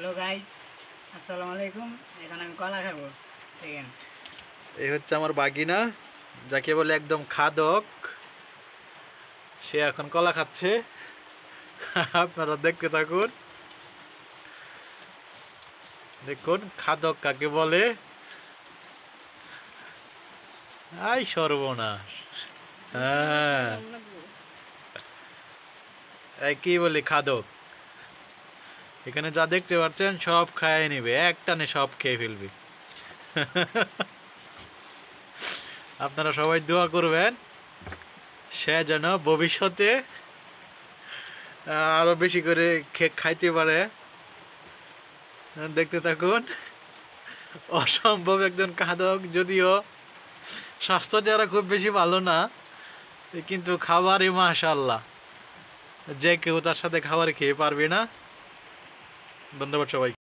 Hello guys, আসসালামু আলাইকুম। এখন আমি কলা খাবো। ঠিক আছে, এই হচ্ছে আমার বাগিনা, যাকে বলে একদম খাদক। সে এখন কলা খাচ্ছে। আপনারা দেখতে থাকুন, দেখুন খাদক কাকে বলে। আই সর্বনাশ! হ্যাঁ, এই কি বলি খাদক। এখানে যা দেখতে পাচ্ছেন সব খায় নিবে, এক টানে সব খেয়ে ফেলবে। আপনারা সবাই দোয়া করবেন সে যেন ভবিষ্যতে আরো বেশি করে খাইতে পারে। দেখতে থাকুন, অসম্ভব একজন খাদক। যদিও স্বাস্থ্য যারা খুব বেশি ভালো না, কিন্তু খাবারই মাশাআল্লাহ, যে কেউ তার সাথে খাবার খেয়ে পারবে না। ধন্যবাদ সবাই।